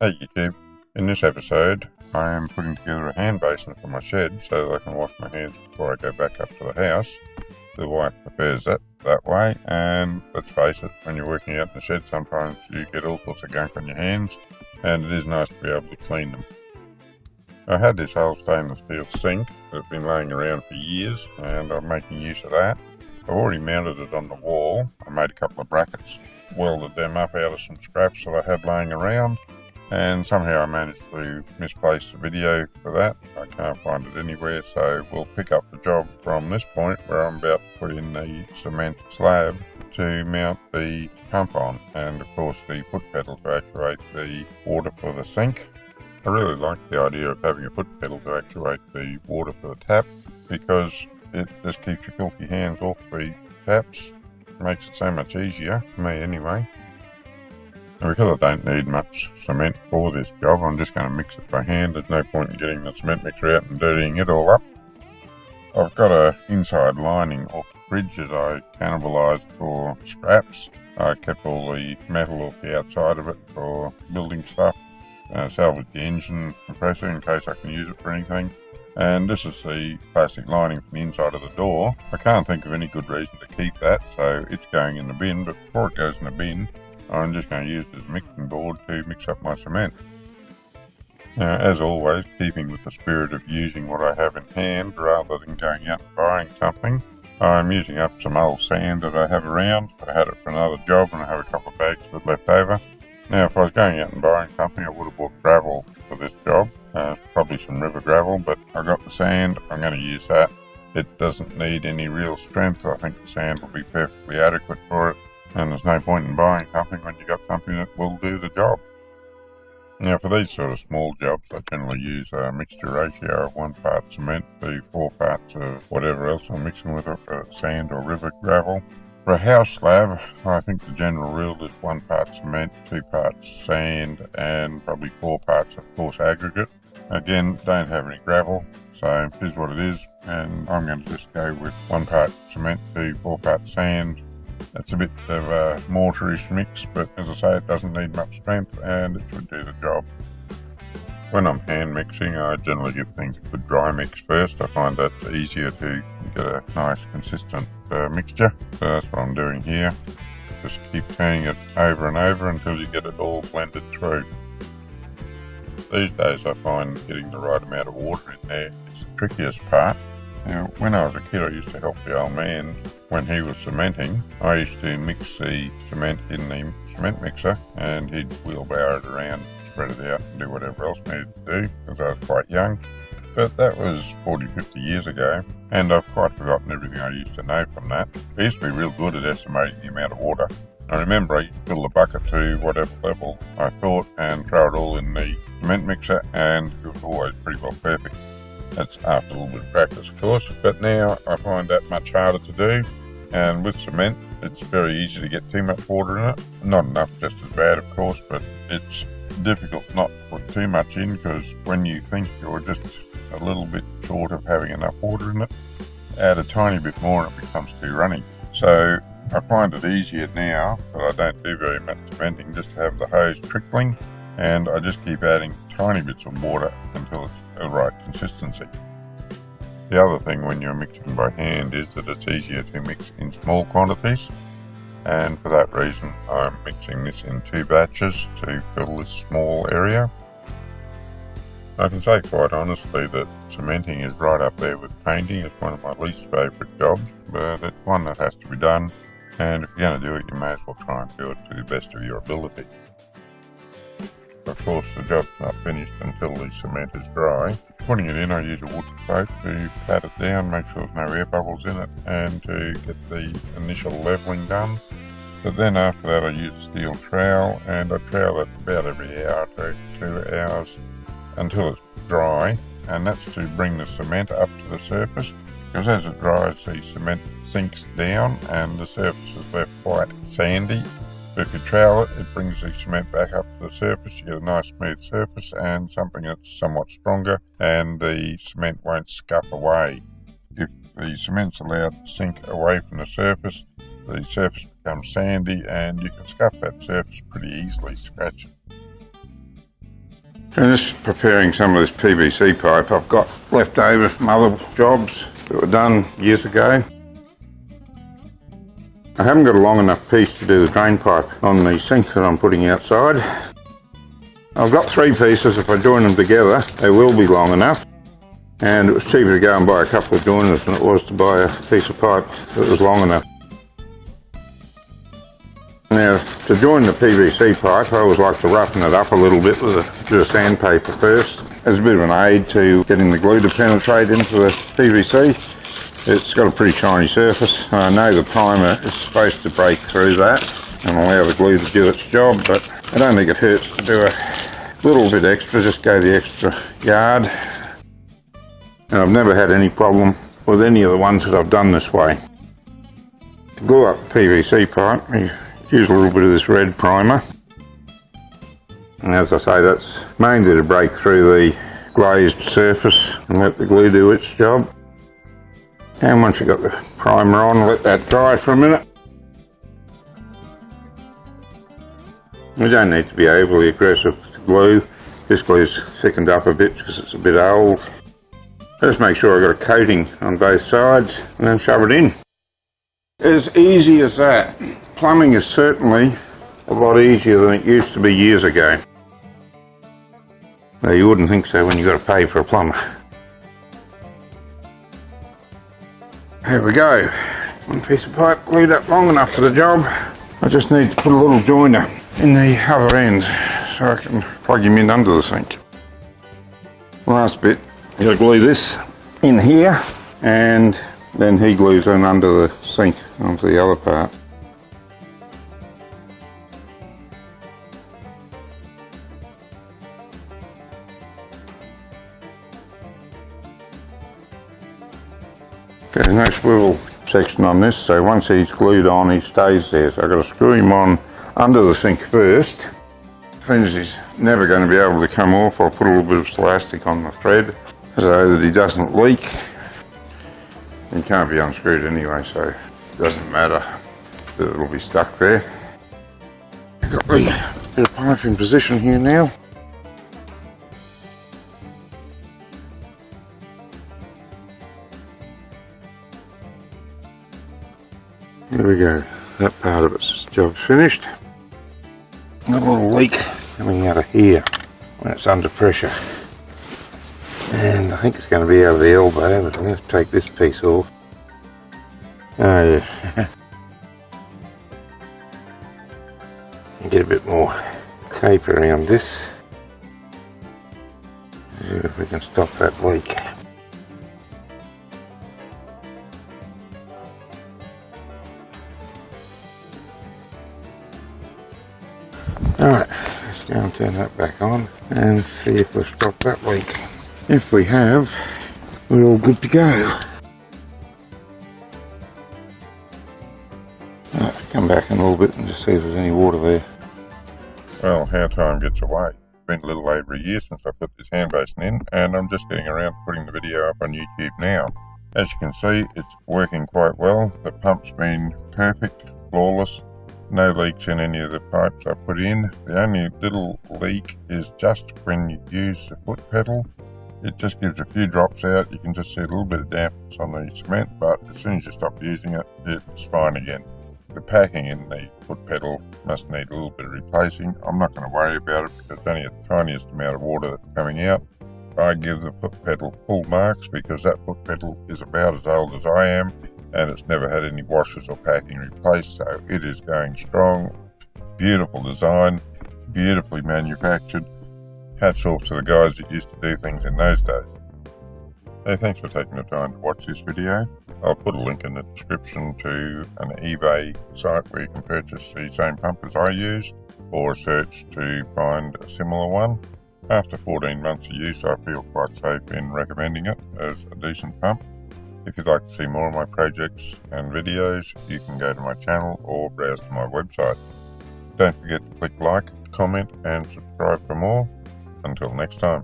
Hey YouTube, in this episode I am putting together a hand basin for my shed so that I can wash my hands before I go back up to the house. The wife prefers that way, and let's face it, when you're working out in the shed sometimes you get all sorts of gunk on your hands and it is nice to be able to clean them. I had this old stainless steel sink that's been laying around for years and I'm making use of that. I've already mounted it on the wall. I made a couple of brackets, welded them up out of some scraps that I had laying around, and somehow I managed to misplace the video for that. I can't find it anywhere, so we'll pick up the job from this point where I'm about to put in the cement slab to mount the pump on, and of course the foot pedal to actuate the water for the sink. I really like the idea of having a foot pedal to actuate the water for the tap, because it just keeps your filthy hands off the taps. It makes it so much easier, for me anyway. And because I don't need much cement for this job, I'm just going to mix it by hand. There's no point in getting the cement mixer out and dirtying it all up. I've got an inside lining off the fridge that I cannibalised for scraps. I kept all the metal off the outside of it for building stuff. Salvaged the engine compressor in case I can use it for anything. And this is the plastic lining from the inside of the door. I can't think of any good reason to keep that, so it's going in the bin. But before it goes in the bin, I'm just going to use this mixing board to mix up my cement. Now, as always, keeping with the spirit of using what I have in hand rather than going out and buying something, I'm using up some old sand that I have around. I had it for another job and I have a couple of bags of it left over. Now, if I was going out and buying something, I would have bought gravel for this job. Probably some river gravel, but I got the sand. I'm going to use that. It doesn't need any real strength. I think the sand will be perfectly adequate for it. And there's no point in buying something when you've got something that will do the job. Now, for these sort of small jobs, I generally use a mixture ratio of 1 part cement to 4 parts of whatever else I'm mixing with it, sand or river gravel. For a house slab, I think the general rule is 1 part cement, 2 parts sand, and probably 4 parts of coarse aggregate. Again, don't have any gravel, so here's what it is, and I'm going to just go with 1 part cement to 4 parts sand. It's a bit of a mortarish mix, but as I say, it doesn't need much strength and it should do the job. When I'm hand mixing, I generally give things a good dry mix first. I find that's easier to get a nice consistent mixture. So that's what I'm doing here. Just keep turning it over and over until you get it all blended through. These days I find getting the right amount of water in there is the trickiest part. Now, when I was a kid, I used to help the old man when he was cementing. I used to mix the cement in the cement mixer and he'd wheelbarrow it around, spread it out and do whatever else needed to do because I was quite young. But that was 40-50 years ago and I've quite forgotten everything I used to know from that. I used to be real good at estimating the amount of water. I remember I used to fill the bucket to whatever level I thought and throw it all in the cement mixer and it was always pretty well perfect. That's after a little bit of practice, of course, but now I find that much harder to do. And with cement, it's very easy to get too much water in it. Not enough, just as bad, of course, but it's difficult not to put too much in because when you think you're just a little bit short of having enough water in it, add a tiny bit more and it becomes too runny. So I find it easier now that I don't do very much cementing, just to have the hose trickling, and I just keep adding tiny bits of water until it's the right consistency. The other thing when you're mixing by hand is that it's easier to mix in small quantities, and for that reason I'm mixing this in 2 batches to fill this small area. I can say quite honestly that cementing is right up there with painting. It's one of my least favourite jobs, but it's one that has to be done, and if you're going to do it you may as well try and do it to the best of your ability. Of course, the job's not finished until the cement is dry. Putting it in, I use a wood plate to pat it down, make sure there's no air bubbles in it, and to get the initial levelling done. But then after that I use a steel trowel, and I trowel it about every hour to 2 hours until it's dry, and that's to bring the cement up to the surface, because as it dries the cement sinks down and the surface is left quite sandy. But if you trowel it, it brings the cement back up to the surface. You get a nice smooth surface and something that's somewhat stronger, and the cement won't scuff away. If the cement's allowed to sink away from the surface becomes sandy and you can scuff that surface pretty easily, scratch it. And just preparing some of this PVC pipe I've got left over from other jobs that were done years ago. I haven't got a long enough piece to do the drain pipe on the sink that I'm putting outside. I've got 3 pieces. If I join them together, they will be long enough. And it was cheaper to go and buy a couple of joiners than it was to buy a piece of pipe that was long enough. Now, to join the PVC pipe, I always like to roughen it up a little bit with a bit of sandpaper first. As a bit of an aid to getting the glue to penetrate into the PVC. It's got a pretty shiny surface. I know the primer is supposed to break through that and allow the glue to do its job, but I don't think it hurts to do a little bit extra, just go the extra yard. And I've never had any problem with any of the ones that I've done this way. To glue up the PVC pipe, you use a little bit of this red primer. And as I say, that's mainly to break through the glazed surface and let the glue do its job. And once you've got the primer on, let that dry for a minute. We don't need to be overly aggressive with the glue. This glue's thickened up a bit because it's a bit old. Just make sure I've got a coating on both sides and then shove it in. As easy as that. Plumbing is certainly a lot easier than it used to be years ago. Though you wouldn't think so when you've got to pay for a plumber. There we go. One piece of pipe glued up long enough for the job. I just need to put a little joiner in the other end so I can plug him in under the sink. Last bit, you got to glue this in here and then he glues in under the sink onto the other part. Okay, no swivel section on this, so once he's glued on, he stays there. So I've got to screw him on under the sink first. As soon as he's never going to be able to come off, I'll put a little bit of elastic on the thread so that he doesn't leak. He can't be unscrewed anyway, so it doesn't matter that it'll be stuck there. Got the bit of pipe in position here now. There we go, that part of its job's finished. Got a little leak coming out of here when it's under pressure. And I think it's going to be out of the elbow, but I'm going to take this piece off. Oh yeah. And get a bit more tape around this. See if we can stop that leak. Alright, let's go and turn that back on and see if we've stopped that leak. If we have, we're all good to go. Right, come back in a little bit and just see if there's any water there. Well, how time gets away. It's been a little over a year since I put this hand basin in, and I'm just getting around to putting the video up on YouTube now. As you can see, it's working quite well. The pump's been perfect, flawless. No leaks in any of the pipes I put in. The only little leak is just when you use the foot pedal. It just gives a few drops out. You can just see a little bit of dampness on the cement, but as soon as you stop using it, it's fine again. The packing in the foot pedal must need a little bit of replacing. I'm not going to worry about it because it's only the tiniest amount of water that's coming out. I give the foot pedal full marks because that foot pedal is about as old as I am, and it's never had any washers or packing replaced, so it is going strong. Beautiful design, beautifully manufactured. Hats off to the guys that used to do things in those days. Hey, thanks for taking the time to watch this video. I'll put a link in the description to an eBay site where you can purchase the same pump as I used, or search to find a similar one. After 14 months of use, I feel quite safe in recommending it as a decent pump. If you'd like to see more of my projects and videos, you can go to my channel or browse to my website. Don't forget to click like, comment and subscribe for more. Until next time.